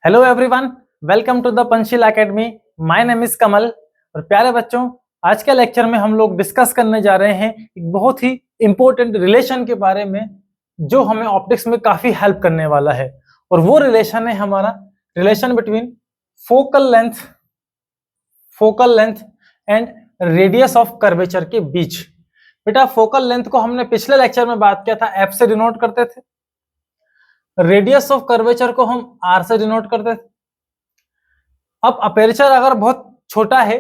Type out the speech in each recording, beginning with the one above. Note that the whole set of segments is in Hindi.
Hello everyone, welcome to the Panchsheel academy. My name is Kamal. और प्यारे बच्चों, आज के लेक्चर में हम लोग डिस्कस करने जा रहे हैं एक बहुत ही इंपॉर्टेंट रिलेशन के बारे में जो हमें ऑप्टिक्स में काफी हेल्प करने वाला है। और वो रिलेशन है हमारा relation between focal length and radius of curvature के बीच। बेटा, फोकल लेंथ को हमने पिछले लेक्चर में बात किया था, एफ से डिनोट करते थे। रेडियस ऑफ कर्वेचर को हम आर से डिनोट करते थे। अब अपेरेचर अगर बहुत छोटा है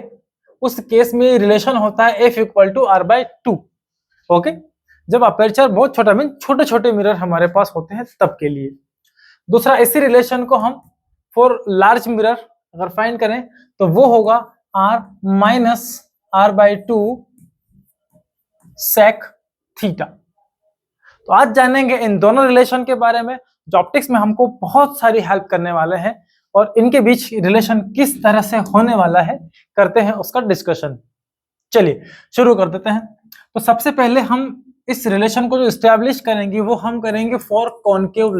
उस केस में रिलेशन होता है f equal to r by two. Okay, जब अपेरेचर बहुत छोटा मीन छोटे छोटे मिरर हमारे पास होते हैं तब के लिए। दूसरा, इसी रिलेशन को हम फॉर लार्ज मिरर अगर फाइंड करें तो वो होगा r minus r by two sec theta. तो आज जानेंगे इन दोनों रिलेशन के बारे में जो ऑप्टिक्स में हमको बहुत सारी हेल्प करने वाले हैं, और इनके बीच रिलेशन किस तरह से होने वाला है करते हैं उसका डिस्कशन। चलिए शुरू कर देते हैं। तो सबसे पहले हम इस रिलेशन को जो एस्टैब्लिश करेंगे वो हम करेंगे फॉर कॉनकेव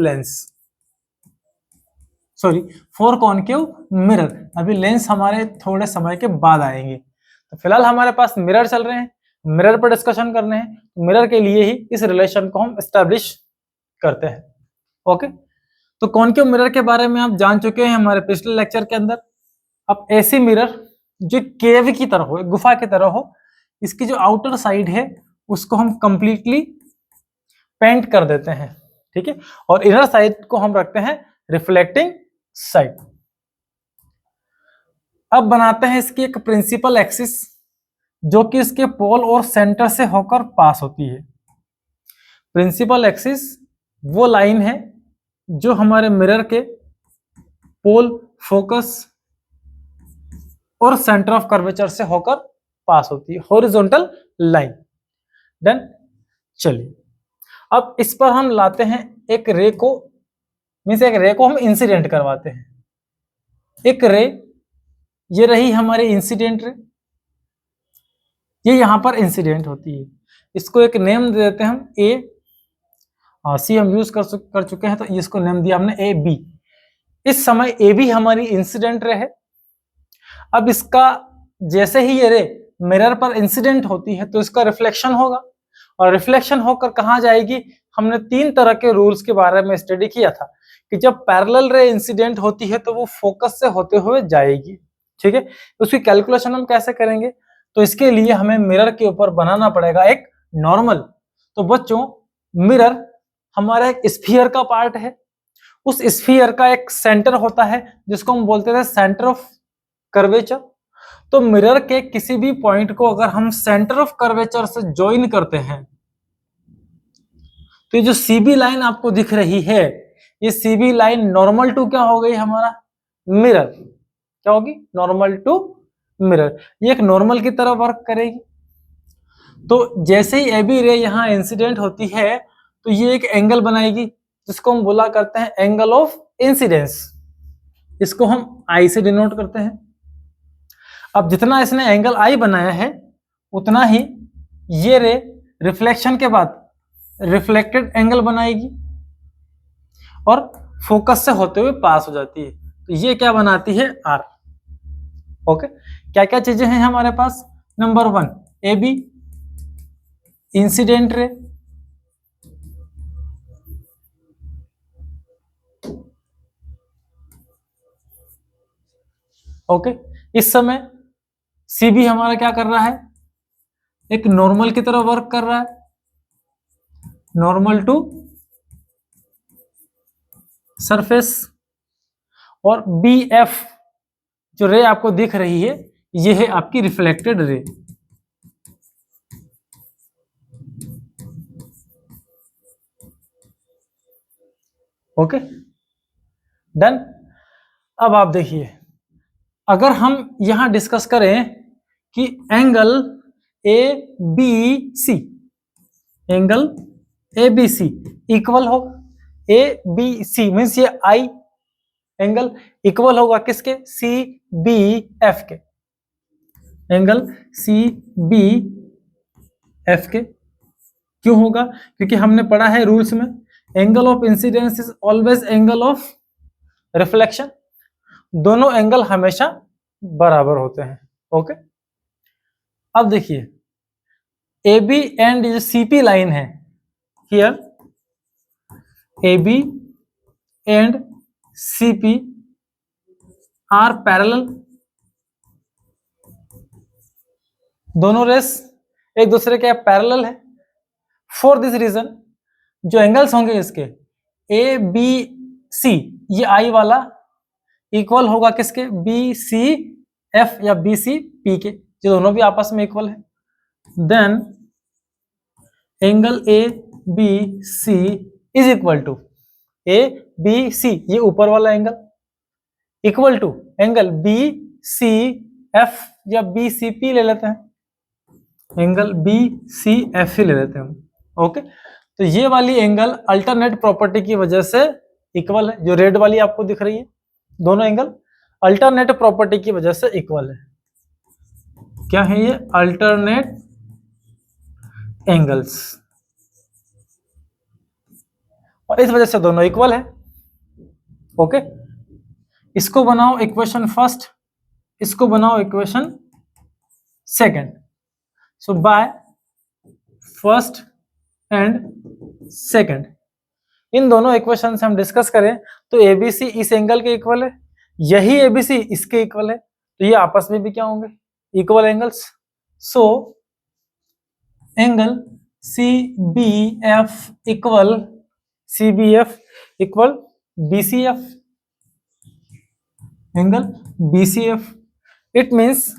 मिरर। अभी लेंस हमारे थोड़े समय के बाद आएंगे। तो फिलहाल हमारे पास मिरर चल रहे हैं, मिरर पर डिस्कशन करने हैं। तो मिरर के लिए ही इस रिलेशन को हम एस्टैब्लिश करते हैं। ओके, तो कॉनकेव मिरर के बारे में आप जान चुके हैं हमारे पिछले लेक्चर के अंदर। अब ऐसी मिरर जो केव की तरह हो, गुफा की तरह हो, इसकी जो आउटर साइड है उसको हम कंप्लीटली पेंट कर देते हैं, ठीक है। और इनर साइड को हम रखते हैं रिफ्लेक्टिंग साइड। अब बनाते हैं इसकी एक प्रिंसिपल एक्सिस जो कि इसके पोल और सेंटर से होकर पास होती है। प्रिंसिपल एक्सिस वो लाइन है जो हमारे मिरर के पोल, फोकस और सेंटर ऑफ कर्वेचर से होकर पास होती है, हॉरिजॉन्टल लाइन। डन। चलिए अब इस पर हम लाते हैं एक रे को, एक रे को हम इंसिडेंट करवाते हैं। एक रे, ये रही हमारी इंसिडेंट रे, ये यहां पर इंसिडेंट होती है। इसको एक नेम दे देते हैं हम ए, सी हम यूज कर चुके हैं तो इसको नेम दिया हमने ए बी। इस समय ए बी हमारी इंसिडेंट रे है। अब इसका जैसे ही ये रे मिरर पर इंसिडेंट होती है तो इसका रिफ्लेक्शन होगा, और रिफ्लेक्शन होकर कहाँ जाएगी। हमने तीन तरह के रूल्स के बारे में स्टडी किया था कि जब पैरेलल रे इंसिडेंट होती है तो वो फोकस से होते हुए जाएगी, ठीक है। उसकी कैलकुलेशन हम कैसे करेंगे, तो इसके लिए हमें मिरर के ऊपर बनाना पड़ेगा एक नॉर्मल। तो बच्चों, मिरर हमारा एक स्फीयर का पार्ट है। उस स्फीयर का एक सेंटर होता है जिसको हम बोलते थे सेंटर ऑफ कर्वेचर। तो मिरर के किसी भी पॉइंट को अगर हम सेंटर ऑफ कर्वेचर से ज्वाइन करते हैं तो ये जो सीबी लाइन आपको दिख रही है, ये सीबी लाइन नॉर्मल टू क्या हो गई हमारा मिरर, क्या होगी नॉर्मल टू मिरर। ये एक नॉर्मल की तरह वर्क करेगी। तो जैसे ही एबी रे यहां इंसिडेंट होती है तो ये एक एंगल बनाएगी जिसको हम बोला करते हैं एंगल ऑफ इंसिडेंस। इसको हम आई से डिनोट करते हैं। अब जितना इसने एंगल आई बनाया है उतना ही ये रे रिफ्लेक्शन के बाद रिफ्लेक्टेड एंगल बनाएगी और फोकस से होते हुए पास हो जाती है। तो ये क्या बनाती है आर। ओके, क्या क्या चीजें हैं हमारे पास। Number one, A B incident ray, okay. इस समय सी बी हमारा क्या कर रहा है, एक नॉर्मल की तरह वर्क कर रहा है, नॉर्मल टू सरफेस। और बी एफ जो रे आपको दिख रही है ये है आपकी रिफ्लेक्टेड रे। Okay, done. अब आप देखिए, अगर हम यहां डिस्कस करें कि angle A B C, angle A B C equal होगा, ए बी सी मीन्स ये आई एंगल इक्वल होगा किसके, सी बी एफ के, एंगल सी बी एफ के। क्यों होगा, क्योंकि हमने पढ़ा है रूल्स में angle of incidence is always angle of reflection. दोनों एंगल हमेशा बराबर होते हैं। ओके, अब देखिए ए बी एंड जो सीपी लाइन है, here A B and CP are parallel, दोनों रेस एक दूसरे के पैरेलल है। फॉर दिस रीजन जो एंगल्स होंगे इसके ए बी सी, ये आई वाला इक्वल होगा किसके, बी सी एफ या बी सी पी के, जो दोनों भी आपस में इक्वल है। Then angle A B C is equal to A B C, ये ऊपर वाला एंगल, equal to angle B C F या बी सी पी ले लेते हैं, एंगल बी सी एफ ही ले लेते हैं हम। ओके, तो ये वाली एंगल अल्टरनेट प्रॉपर्टी की वजह से इक्वल है, जो रेड वाली आपको दिख रही है, दोनों एंगल अल्टरनेट प्रॉपर्टी की वजह से इक्वल है। क्या है ये, अल्टरनेट एंगल्स, और इस वजह से दोनों इक्वल है। ओके, इसको बनाओ इक्वेशन फर्स्ट, इसको बनाओ equation second. So by first and second, इन दोनों इक्वेशन से हम डिस्कस करें तो एबीसी इस एंगल के इक्वल है, यही एबीसी इसके इक्वल है, तो ये आपस में भी क्या होंगे, equal angles. So angle C B F equal BCF, angle BCF। It means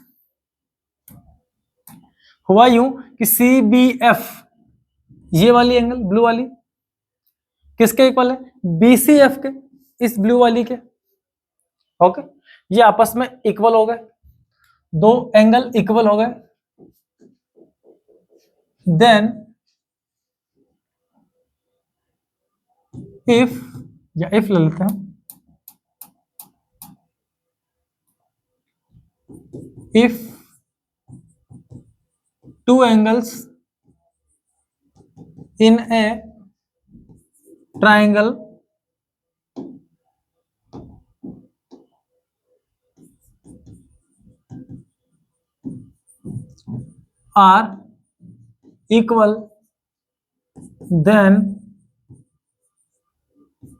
हुआ यूं कि CBF, ये वाली एंगल ब्लू वाली किसके इक्वल है, BCF के, इस ब्लू वाली के। ओके, ये आपस में इक्वल हो गए, दो एंगल इक्वल हो गए। देन इफ ले लेते हैं, if two angles in a triangle are equal, then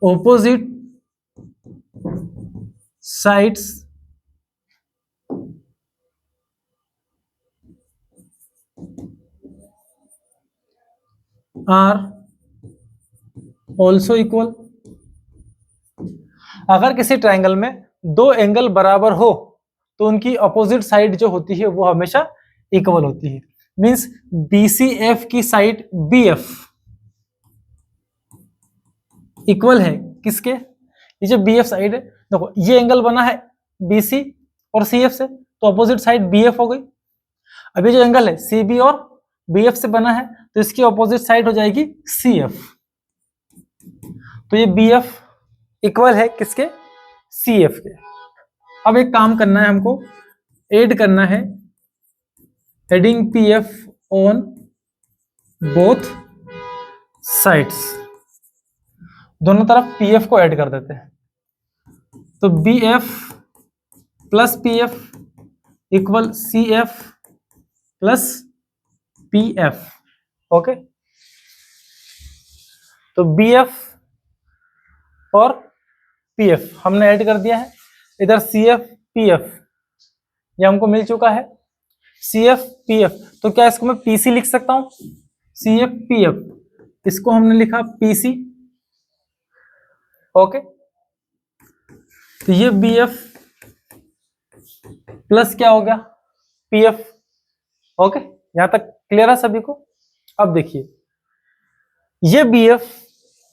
opposite sides are also equal। अगर किसी ट्रायंगल में दो एंगल बराबर हो तो उनकी अपोजिट साइड जो होती है वो हमेशा इक्वल होती है। मींस BCF की साइड BF इक्वल है किसके, ये जो BF साइड है, देखो ये एंगल बना है BC और CF से, तो अपोजिट साइड BF हो गई। अभी जो एंगल है CB और BF से बना है, तो इसकी अपोजिट साइड हो जाएगी CF। तो ये BF इक्वल है किसके, CF के। अब एक काम करना है हमको, ऐड करना है, adding PF on both sides, दोनों तरफ PF को ऐड कर देते हैं। तो BF plus PF equal CF plus PF। Okay, तो BF और PF हमने ऐड कर दिया है, इधर CF PF ये हमको मिल चुका है, CF PF। तो क्या इसको मैं PC लिख सकता हूं, CF PF, इसको हमने लिखा PC। ओके, तो ये BF प्लस क्या हो गया PF। ओके, यहां तक क्लियर है सभी को। अब देखिए ये BF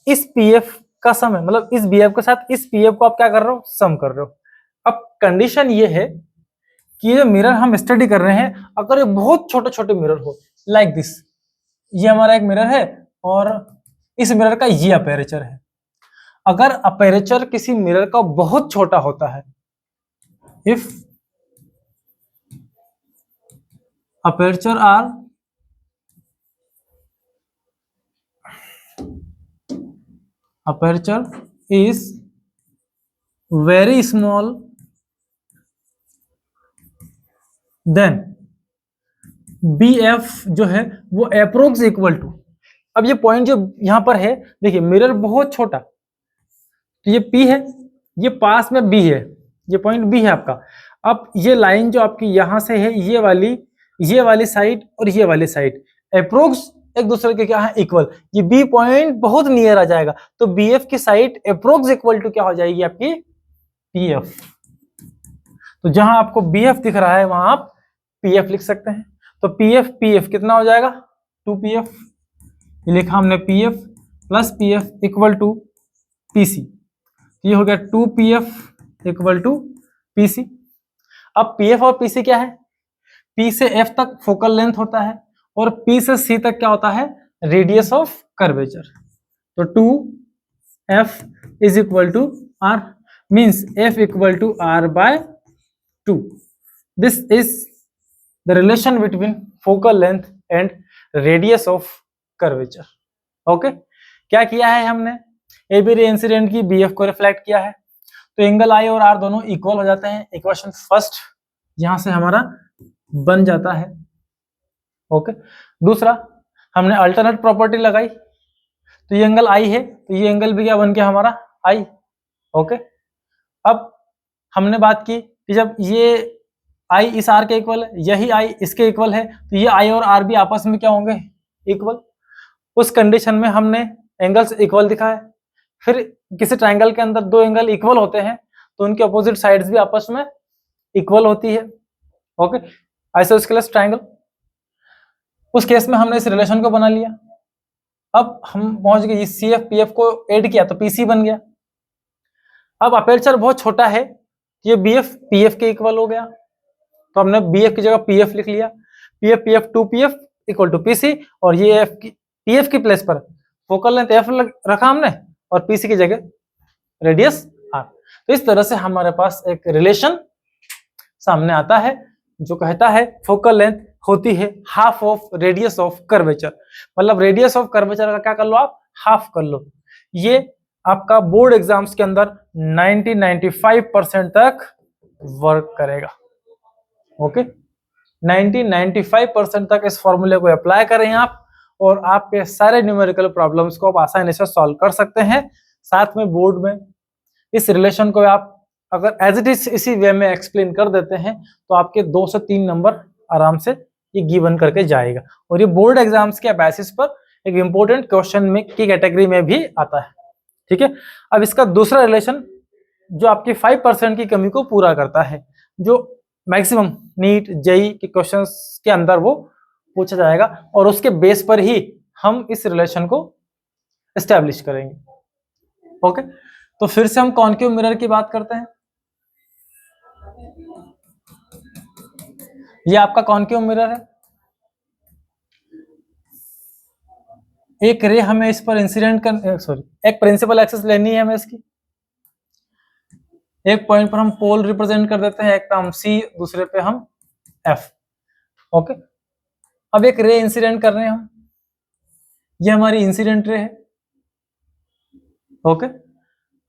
इस PF का सम है, मतलब इस BF के साथ इस PF को आप क्या कर रहे हो, सम कर रहे हो। अब कंडीशन ये है कि ये मिरर हम स्टडी कर रहे हैं, अगर ये बहुत छोटे छोटे मिरर हो लाइक दिस, ये हमारा एक मिरर है और इस मिरर का ये अपेरेचर है। अगर अपेरेचर किसी मिरर का बहुत छोटा होता है, if aperture R aperture is very small then B F जो है वो अप्रोक्स इक्वल टू, अब ये पॉइंट जो यहां पर है, देखिए मिरर बहुत छोटा, तो ये P है, ये पास में B है, ये पॉइंट B है आपका। अब ये लाइन जो आपकी यहां से है, ये वाली साइड और ये वाली साइड अप्रोक्स एक दूसरे के क्या है, इक्वल। ये B पॉइंट बहुत नियर आ जाएगा, तो BF की साइड अप्रोक्स इक्वल टू क्या हो जाएगी आपकी, PF। तो जहां आपको BF दिख रहा है वहां आप PF लिख सकते हैं। तो PF कितना हो जाएगा, 2PF, ये लिखा हमने PF plus PF equal to PC, ये हो गया 2PF इक्वल टू PC। अब PF और PC क्या है, P से F तक फोकल लेंथ होता है और P से C तक क्या होता है, रेडियस ऑफ कर्वेचर। तो 2F is equal to R, means F equal to R by 2। This is the relation between focal length and radius of curvature. Okay, क्या किया है हमने, ए बी रे इंसिडेंट की BF को रिफ्लेक्ट किया है, तो एंगल I और R दोनों इक्वल हो जाते हैं। इक्वेशन फर्स्ट यहां से हमारा बन जाता है। ओके, दूसरा हमने अल्टरनेट प्रॉपर्टी लगाई, तो ये एंगल I है, तो ये एंगल भी क्या बन गया हमारा I। ओके, अब हमने बात की कि जब ये I इस R के इक्वल है, यही I इसके इक्वल है, तो ये I और R भी आपस में क्या होंगे, इक्वल। उस कंडीशन में हमने एंगल्स इक्वल दिखाया। फिर किसी ट्रायंगल के अंदर दो एंगल इक्वल होते हैं तो उनके अपोजिट साइड्स भी आपस में इक्वल होती है। ओके, आइसोस्केलेस ट्रायंगल, उस केस में हमने इस रिलेशन को बना लिया। अब हम पहुंच गए, इस CF PF को ऐड किया तो PC बन गया। अब अपेर्चर बहुत छोटा है, ये BF PF के इक्वल हो गया, तो हमने BF की जगह PF लिख लिया। PF 2PF equal to PC, और ये PF की प्लेस पर फोकल लेंथ F रखा हमने और PC की जगह रेडियस R। तो इस तरह से हमारे पास एक रिलेशन सामने आता है जो कहता है फोकल लेंथ होती है half of radius of curvature, मतलब रेडियस ऑफ कर्वेचर का क्या कर लो आप, हाफ कर लो। ये आपका बोर्ड एग्जाम्स के अंदर 90-95% तक वर्क करेगा। ओके, 90-95% तक इस फॉर्मूले को अप्लाई करें आप, और आपके सारे न्यूमेरिकल प्रॉब्लम्स को आप आसानी से सॉल्व कर सकते हैं। साथ में बोर्ड में इस रिलेशन को आप अगर एज इट इज इसी वे में एक्सप्लेन कर देते हैं तो आपके 2 से 3 नंबर आराम से ये गिवन करके जाएगा, और ये बोर्ड एग्जाम्स के बेसिस पर एक इंपॉर्टेंट क्वेश्चन में की कैटेगरी में भी आता है। ठीक है, अब इसका दूसरा रिलेशन जो आपकी 5% की कमी को पूरा करता है, जो मैक्सिमम नीट जेई के क्वेश्चंस के अंदर वो पूछा जाएगा, और उसके बेस पर ही हम इस रिलेशन को एस्टेब्लिश करेंगे। ओके, तो फिर से हम कॉन्केव मिरर की बात करते हैं। ये आपका कॉन्केव मिरर है, एक रे हमें इस पर इंसिडेंट कर एक प्रिंसिपल एक्सिस लेनी है हमें इसकी। एक पॉइंट पर हम पोल रिप्रेजेंट कर देते हैं, एक पे हम C, दूसरे पे हम F। ओके, अब एक रे इंसिडेंट कर रहे हैं हम, ये हमारी इंसिडेंट रे है। ओके,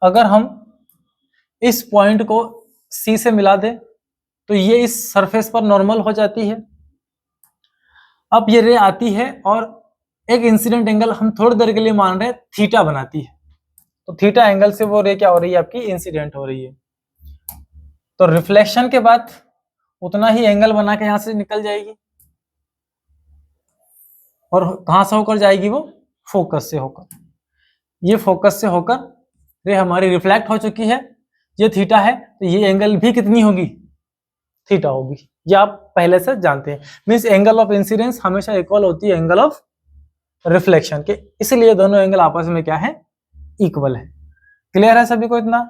अगर हम इस पॉइंट को C से मिला दें तो ये इस सरफेस पर नॉर्मल हो जाती है। अब ये रे आती है और एक इंसिडेंट एंगल हम थोड़ी देर के लिए मान रहे हैं थीटा बनाती है, तो थीटा एंगल से वो रे क्या हो रही है आपकी, इंसिडेंट हो रही है। तो रिफ्लेक्शन के बाद उतना ही एंगल बना के यहां से निकल जाएगी, और कहां से होकर जाएगी वो, फोकस से होकर। ये फोकस से होकर रे हमारी रिफ्लेक्ट हो चुकी है, ये थीटा है, तो ये एंगल भी कितनी होगी, थीटा होगी। ये आप पहले से जानते हैं, मींस एंगल ऑफ इंसिडेंस हमेशा इक्वल होती है एंगल ऑफ रिफ्लेक्शन के, इसलिए दोनों एंगल आपस में क्या है, इक्वल है। क्लियर है सभी को इतना?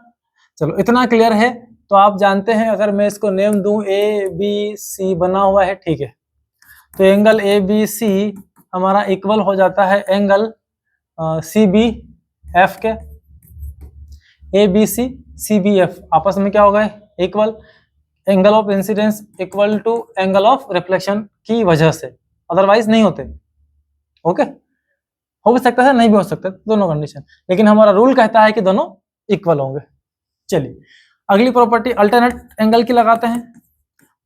चलो, इतना क्लियर है तो आप जानते हैं, अगर मैं इसको नेम दूं ABC बना हुआ है, ठीक है, तो एंगल ABC हमारा इक्वल हो जाता है एंगल CBF के। ABC CBF आपस में क्या हो गए, equal. Angle of incidence equal to angle of reflection की वजह से, अदरवाइज नहीं होते। ओके, हो भी सकता है, नहीं भी हो सकता, दोनों कंडीशन, लेकिन हमारा रूल कहता है कि दोनों इक्वल होंगे। चलिए, अगली प्रॉपर्टी अल्टरनेट एंगल की लगाते हैं।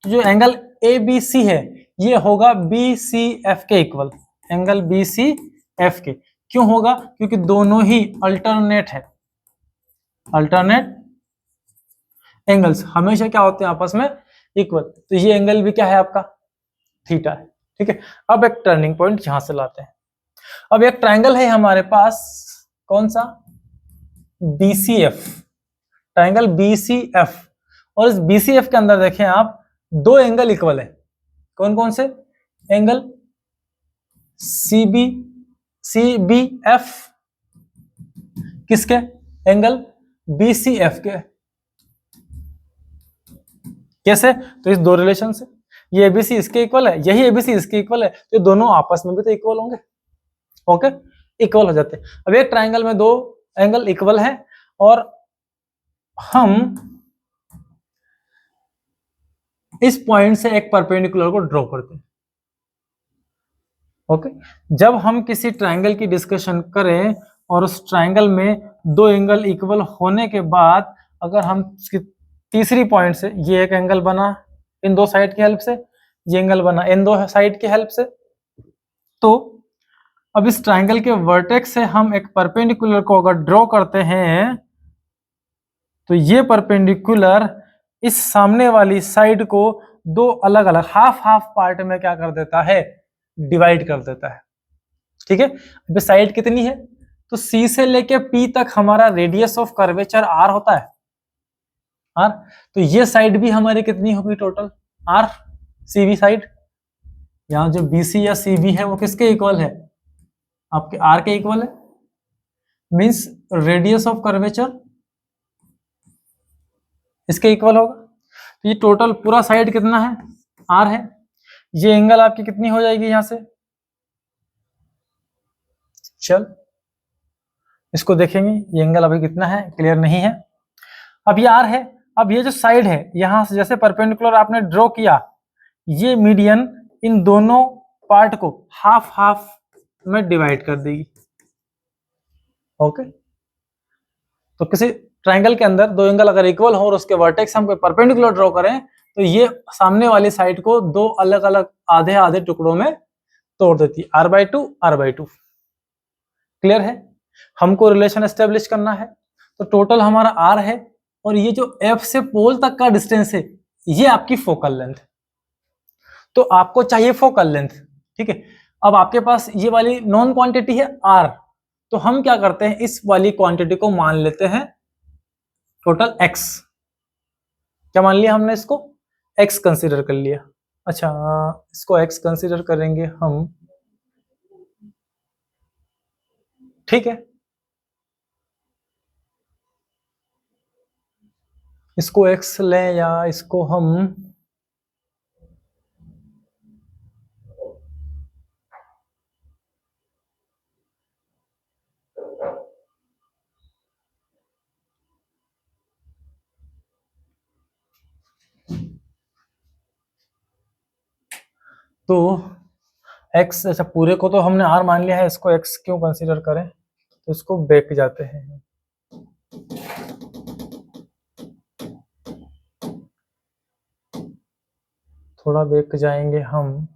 तो जो एंगल ABC है ये होगा BCF के इक्वल, एंगल BCF के। क्यों होगा? क्योंकि दोनों ही अल्टरनेट है, अल्टरनेट एंगल्स हमेशा क्या होते हैं आपस में इक्वल। तो ये एंगल भी क्या है आपका थीटा है, ठीक है। अब एक टर्निंग पॉइंट यहां से लाते हैं। अब एक ट्रायंगल है हमारे पास, कौन सा? BCF, triangle BCF। और इस BCF के अंदर देखें आप दो एंगल इक्वल है। कौन कौन से? एंगल CBF किसके? एंगल BCF के। कैसे? तो इस दो रिलेशन से, ये ABC इसके इक्वल है, यही ABC इसके इक्वल है, तो दोनों आपस में भी तो इक्वल होंगे। ओके, इक्वल हो जाते हैं। अब एक ट्रायंगल में दो एंगल इक्वल है और हम इस पॉइंट से एक परपेंडिकुलर को ड्रॉ करते हैं। ओके, जब हम किसी ट्रायंगल की डिस्कशन करें और उस ट्रायंगल में दो एंगल इक्वल होने के बाद अगर हम तीसरी पॉइंट से, ये एक एंगल बना इन दो साइड की हेल्प से, ये एंगल बना इन दो साइड की हेल्प से, तो अब इस ट्रायंगल के वर्टेक्स से हम एक परपेंडिकुलर को अगर ड्रॉ करते हैं तो ये परपेंडिकुलर इस सामने वाली साइड को दो अलग अलग हाफ हाफ पार्ट में क्या कर देता है? डिवाइड कर देता है, ठीक है। अब साइड कितनी है? तो C से लेके P तक हमारा रेडियस ऑफ कर्वेचर R होता है, R। तो ये साइड भी हमारी कितनी होगी टोटल? R, CV side. यहां जो BC या CB है वो किसके इक्वल है? आपके R के इक्वल है, मींस रेडियस ऑफ कर्वेचर इसके इक्वल होगा। तो ये टोटल पूरा साइड कितना है? R है। ये एंगल आपकी कितनी हो जाएगी यहां से? चल इसको देखेंगे, ये एंगल अभी कितना है क्लियर नहीं है। अब ये R है। अब ये जो साइड है यहां से जैसे परपेंडिकुलर आपने ड्रॉ किया, ये मीडियन इन दोनों पार्ट को हाफ हाफ में डिवाइड कर देगी। ओके, तो किसी ट्रायंगल के अंदर दो एंगल अगर इक्वल हो और उसके वर्टेक्स हम कोई परपेंडिकुलर ड्रॉ करें तो ये सामने वाली साइड को दो अलग अलग आधे आधे टुकड़ों में तोड़ देती है, R/2 R/2। क्लियर है? हमको रिलेशन एस्टेब्लिश करना है, तो टोटल हमारा R है और ये जो F से पोल तक का डिस्टेंस है ये आपकी फोकल लेंथ। तो आपको चाहिए फोकल लेंथ, ठीक है। अब आपके पास ये वाली नॉन क्वांटिटी है R, तो हम क्या करते हैं इस वाली क्वांटिटी को मान लेते हैं टोटल X। क्या मान लिया हमने? इसको X कंसीडर कर लिया। अच्छा, इसको X कंसीडर करेंगे हम, ठीक है। इसको X लें या इसको हम तो X, अच्छा पूरे को तो हमने R मान लिया है, इसको X क्यों कंसीडर करें? तो इसको बैक जाते हैं, थोड़ा बैक जाएंगे हम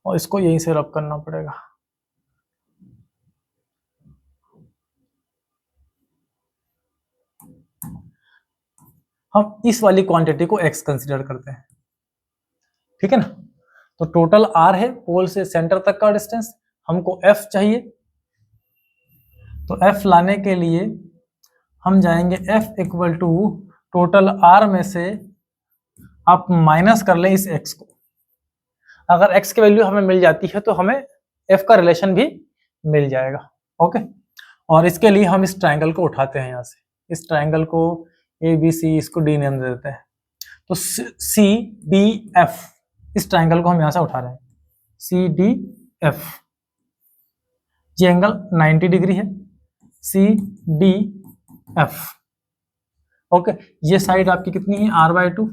और इसको यहीं से रब करना पड़ेगा। हम इस वाली क्वांटिटी को X कंसीडर करते हैं, ठीक है ना। तो टोटल R है पोल से सेंटर तक का डिस्टेंस, हमको F चाहिए। तो F लाने के लिए हम जाएंगे F equal to total R में से आप माइनस कर लें इस X को। अगर X की वैल्यू हमें मिल जाती है तो हमें F का रिलेशन भी मिल जाएगा। ओके, और इसके लिए हम इस ट्रायंगल को उठाते हैं, यहाँ से इस ट्रायंगल को ABC, इसको D नेम दे देते हैं। तो CDF, इस ट्रायंगल को हम यहां से उठा रहे हैं, CDF। ये एंगल 90 डिग्री है, CDF। ओके, ये साइड आपकी कितनी है? R/2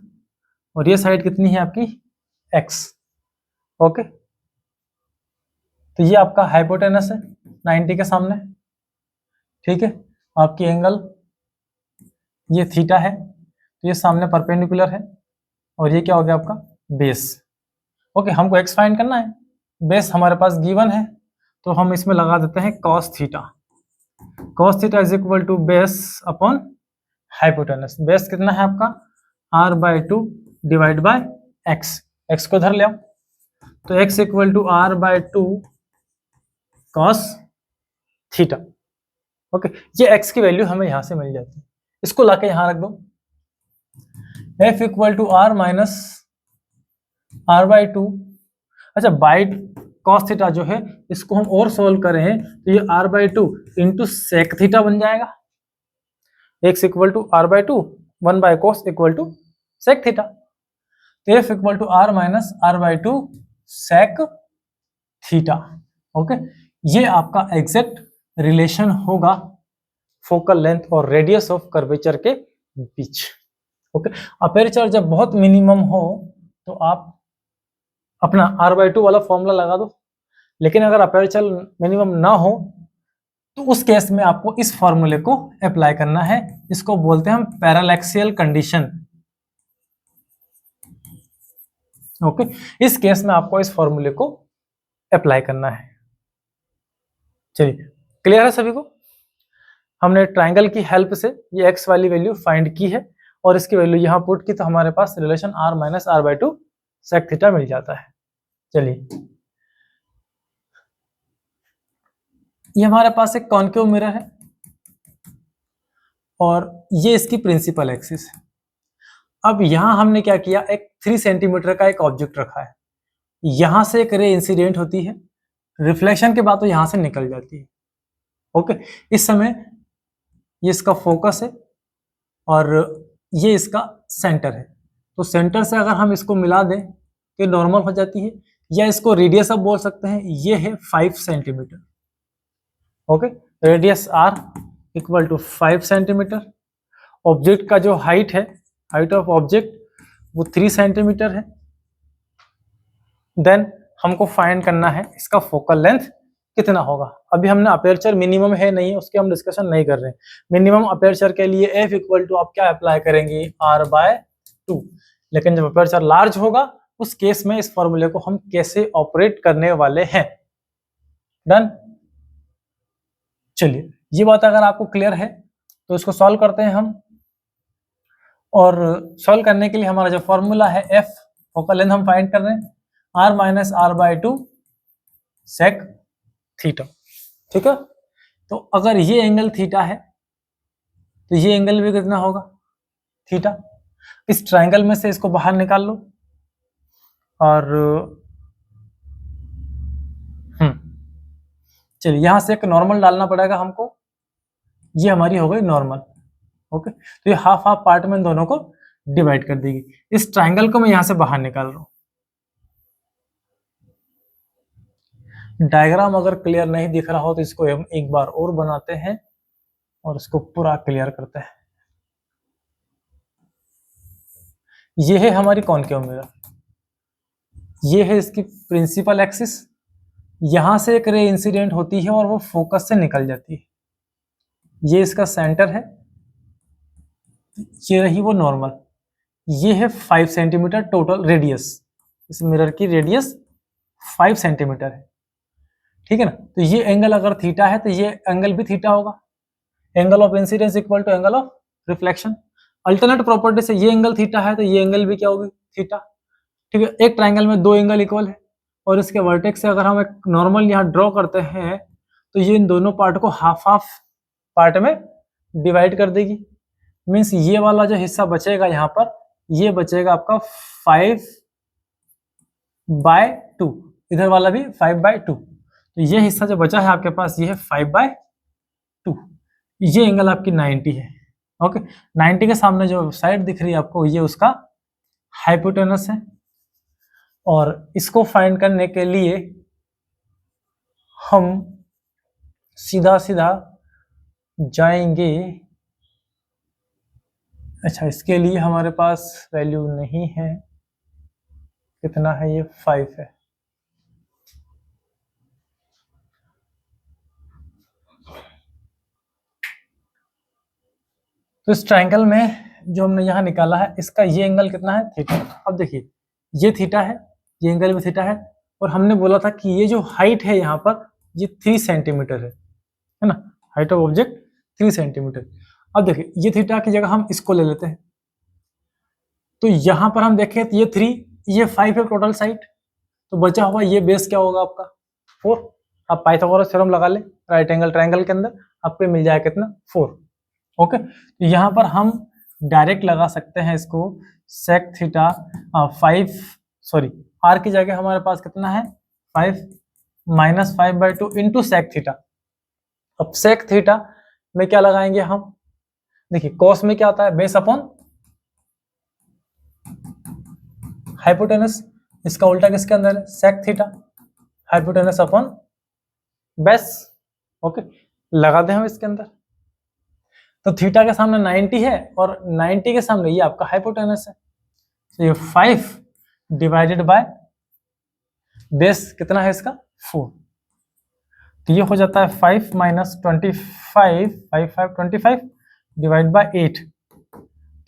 और ये साइड कितनी है आपकी? X। ओके, तो ये आपका हाइपोटेनस है 90 के सामने, ठीक है। आपकी एंगल ये थीटा है, तो ये सामने परपेंडिकुलर है, और ये क्या हो गया आपका बेस। ओके, हमको एक्स फाइंड करना है, बेस हमारे पास गिवन है, तो हम इसमें लगा देते हैं cos theta. cos theta is equal to base upon hypotenuse. Base कितना है आपका r/2 divide by x, x को इधर ले आओ, तो x equal to r/2 cos theta. Okay, ये x की वैल्यू हमें यहां से मिल जाती है, इसको लाके यहां रख दो। f equal to r minus r/2, अच्छा बाई cos थीटा जो है इसको हम और सोल्व करें तो ये r/2 इंटू सेक थीटा बन जाएगा। x equal to r/2 1 by cos equal to sec theta, तो f equal to r minus r/2 sec theta. Okay, ये आपका एग्जैक्ट रिलेशन होगा फोकल लेंथ और रेडियस ऑफ कर्वेचर के बीच। ओके, अपेरेचर जब बहुत मिनिमम हो तो आप अपना r/2 वाला फॉर्मूला लगा दो, लेकिन अगर अपेरेचर मिनिमम ना हो तो उस केस में आपको इस फॉर्मूले को अप्लाई करना है, इसको बोलते हैं हम पैरालैक्सियल कंडीशन। ओके, इस केस में आपको इस फॉर्मूले को अप्लाई करना है। चलिए, क्लियर है सभी को? हमने ट्रायंगल की हेल्प से ये x वाली वैल्यू फाइंड की है और इसकी वैल्यू यहां पुट की, तो हमारे पास relation r minus r/2 sec theta मिल जाता है। चलिए, ये हमारे पास एक कॉन्केव मिरर है और ये इसकी प्रिंसिपल एक्सिस है। अब यहां हमने क्या किया, एक 3 सेंटीमीटर का एक ऑब्जेक्ट रखा है, यहां से एक रे इंसिडेंट होती है, रिफ्लेक्शन के बाद तो यहां से निकल जाती है। ओके, इस समय ये इसका फोकस है और ये इसका सेंटर है, तो सेंटर से अगर हम इसको मिला दें तो नॉर्मल हो जाती है, या इसको रेडियस अब बोल सकते हैं, ये है 5 centimetre. Okay, radius r equal to 5 centimetre. Object का जो हाइट है, हाइट ऑफ ऑब्जेक्ट वो 3 सेंटीमीटर है। देन हमको फाइंड करना है इसका फोकल लेंथ कितना होगा। अभी हमने अपेरेचर मिनिमम है नहीं, उसके हम डिस्कशन नहीं कर रहे हैं। मिनिमम अपेरेचर के लिए f इक्वल टू आप क्या अप्लाई करेंगे, r/2, लेकिन जब अपेरेचर लार्ज होगा उस केस में इस फॉर्मूले को हम कैसे ऑपरेट करने वाले हैं। डन। चलिए, ये बात अगर आपको क्लियर है तो इसको सॉल्व करते हैं हम, और सॉल्व करने के लिए हमारा जो फॉर्मूला है f, फोकल लेंथ हम फाइंड कर रहे हैं, r minus r/2 sec theta. ठीक है, तो अगर ये एंगल थीटा है तो ये एंगल भी कितना होगा, थीटा। इस ट्रायंगल में से इसको बाहर निकाल लो और चलिए यहां से एक नॉर्मल डालना पड़ेगा हमको, ये हमारी हो गई नॉर्मल। ओके, तो ये हाफ हाफ पार्ट में इन दोनों को डिवाइड कर देगी। इस ट्रायंगल को मैं यहां से बाहर निकाल रहा हूं। डायग्राम अगर क्लियर नहीं दिख रहा हो तो इसको हम एक बार और बनाते हैं और इसको पूरा क्लियर करते हैं। ये है हमारी कॉन्केव मिरर, ये है इसकी प्रिंसिपल एक्सिस, यहां से एक रे इंसिडेंट होती है और वो फोकस से निकल जाती है, ये इसका सेंटर है, ये रही वो नॉर्मल, ये है 5 सेंटीमीटर टोटल रेडियस, इस मिरर की रेडियस 5 सेंटीमीटर है। ठीक है ना, तो ये एंगल अगर थीटा है तो ये एंगल भी थीटा होगा। Angle of incidence equal to angle of reflection. Alternate property से ये एंगल थीटा है तो ये एंगल भी क्या होगी, थीटा। ठीक है, एक ट्रायंगल में 2 एंगल इक्वल है और इसके वर्टेक्स से अगर हम एक नॉर्मल यहाँ ड्रॉ करते हैं तो ये इन दोनों पार्ट को हाफ हाफ पार्ट में डिवाइड कर देगी। मीन्स ये वाला जो हिस्सा बचेगा यहाँ पर, ये बचेगा आपका 5/2, इधर वाला भी 5/2, तो ये हिस्सा जो बचा है आपके पास ये है 5/2। ये एंगल आपकी 90 है। ओके, 90 के सामने जो साइड दिख रही है आपको ये उसका हाइपोटेनस है, और इसको फाइंड करने के लिए हम सीधा सीधा जाएंगे। अच्छा, इसके लिए हमारे पास वैल्यू नहीं है, कितना है ये 5 है। तो इस ट्रायंगल में जो हमने यहाँ निकाला है इसका ये एंगल कितना है, थीटा। अब देखिए ये थीटा है, ये एंगल भी थीटा है, और हमने बोला था कि ये जो हाइट है यहाँ पर ये 3 सेंटीमीटर है ना, हाइट ऑफ ऑब्जेक्ट 3 सेंटीमीटर। अब देखिए ये थीटा की जगह हम इसको ले लेते हैं, तो यहाँ पर हम देखें तो ये 3, ये 5 है टोटल साइड, तो बचा हुआ ये बेस क्या होगा आपका 4। आप पाइथागोरस थ्योरम लगा लें राइट एंगल ट्रायंगल के अंदर, आपको मिल जाएगा कितना 4। ओके, तो यहाँ पर हम डायरेक्ट लगा सकते हैं इसको सेक थीटा 5 सॉरी आर की जगह हमारे पास कितना है 5 माइनस 5/2 इंटू सेक थीटा। अब सेक थीटा में क्या लगाएंगे हम, देखिए कॉस में क्या आता है बेस अपॉन हाइपोटेनस, इसका उल्टा किसके अंदर है sec theta hypotenuse upon base. Okay, लगा दें हम इसके अंदर, तो थीटा के सामने 90 है और 90 के सामने ये आपका हाइपोटेनस है, तो ये 5 डिवाइडेड बाय बेस कितना है इसका 4, तो ये हो जाता है 5 माइनस 25 डिवाइड बाय 8,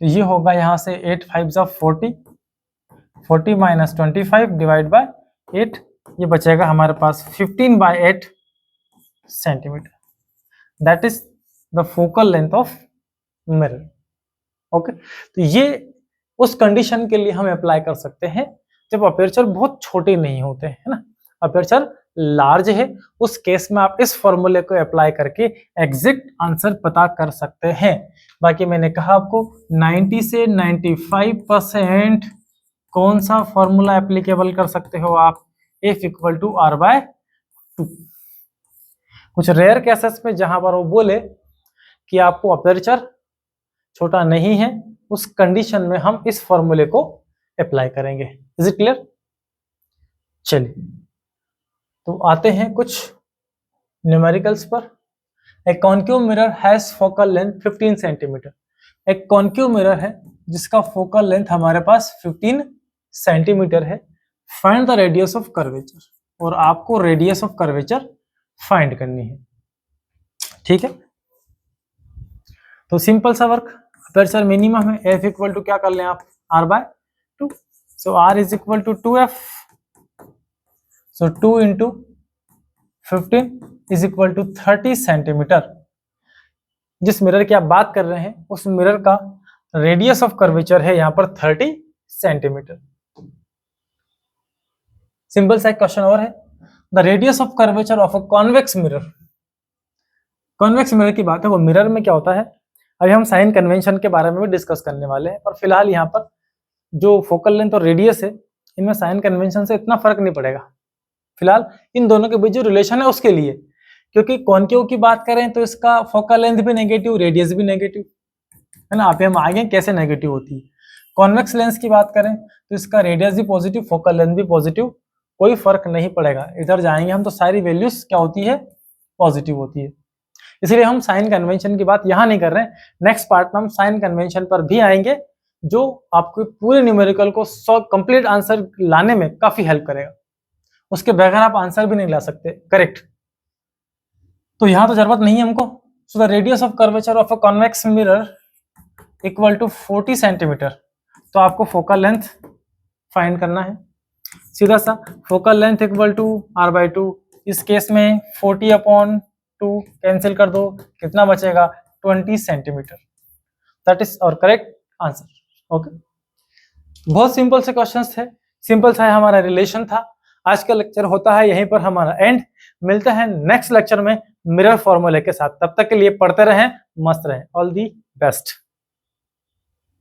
तो ये होगा यहाँ से 8 5 जा 40 माइनस 25 डिवाइड बाय 8, ये बचेगा हमारे पास 15/8 centimetre, that is the focal length of mirror. Okay, तो ये उस कंडीशन के लिए हम अप्लाई कर सकते हैं जब अपर्चर बहुत छोटे नहीं होते हैं ना, अपर्चर लार्ज है, उस केस में आप इस फॉर्मूले को अप्लाई करके एग्जैक्ट आंसर पता कर सकते हैं। बाकी मैंने कहा आपको 90 से 95% कौन सा फॉर्मूला एप्लीकेबल कर सकते हो आप, F इक्वल टू R/2। कुछ रेयर केसेस में जहां पर वो बोले कि आपको अपर्चर छोटा नहीं है, उस कंडीशन में हम इस फॉर्मूले को अप्लाई करेंगे। Is it clear? चलिए तो आते हैं कुछ न्यूमेरिकल्स पर। A concave mirror has focal length 15 centimetre. एक कॉन्केव मिरर है जिसका फोकल लेंथ हमारे पास 15 सेंटीमीटर है। Find the radius of curvature, और आपको रेडियस ऑफ कर्वेचर फाइंड करनी है। ठीक है, तो सिंपल सा वर्क, अपर्चर मिनिमम है, एफ इक्वल टू क्या कर लें आप R/2, so R is equal to 2F, so 2 into 15 is equal to 30 centimetre. जिस मिरर की आप बात कर रहे हैं उस मिरर का रेडियस ऑफ कर्वेचर है यहाँ पर 30 सेंटीमीटर। सिंपल सा एक क्वेश्चन और है, the radius of curvature of a convex mirror. Convex mirror की बात है, वो मिरर में क्या होता है, अभी हम साइन कन्वेंशन के बारे में भी डिस्कस करने वाले हैं, और फिलहाल यहाँ पर जो फोकल लेंथ और रेडियस है इनमें साइन कन्वेंशन से इतना फर्क नहीं पड़ेगा फिलहाल, इन दोनों के बीच जो रिलेशन है उसके लिए, क्योंकि कॉन्केव की बात करें तो इसका फोकल लेंथ भी नेगेटिव, रेडियस भी नेगेटिव है ना, आप हम आगे कैसे नेगेटिव होती है। कॉन्वेक्स लेंस की बात करें तो इसका रेडियस भी पॉजिटिव, फोकल लेंथ भी पॉजिटिव, कोई फर्क नहीं पड़ेगा। इधर जाएंगे हम तो सारी वैल्यूज क्या होती है, पॉजिटिव होती है, इसलिए हम साइन कन्वेंशन की बात यहाँ नहीं कर रहे हैं। नेक्स्ट पार्ट में हम साइन कन्वेंशन पर भी आएंगे जो आपको पूरे न्यूमेरिकल को कंप्लीट आंसर लाने में काफी हेल्प करेगा, उसके बगैर आप आंसर भी नहीं ला सकते करेक्ट। तो यहाँ तो जरूरत नहीं है हमको। So the radius of curvature of a convex mirror equal to 40 centimetre, तो आपको फोकल लेंथ फाइंड करना है। सीधा सा focal length equal to R/2, इस केस में 40/2 कैंसिल कर दो, कितना बचेगा 20 सेंटीमीटर, दैट इज और करेक्ट आंसर। ओके, बहुत सिंपल से क्वेश्चंस थे, सिंपल सा हमारा रिलेशन था। आज का लेक्चर होता है यहीं पर हमारा एंड। मिलते हैं नेक्स्ट लेक्चर में मिरर फॉर्मूले के साथ, तब तक के लिए पढ़ते रहें, मस्त रहें। All the best.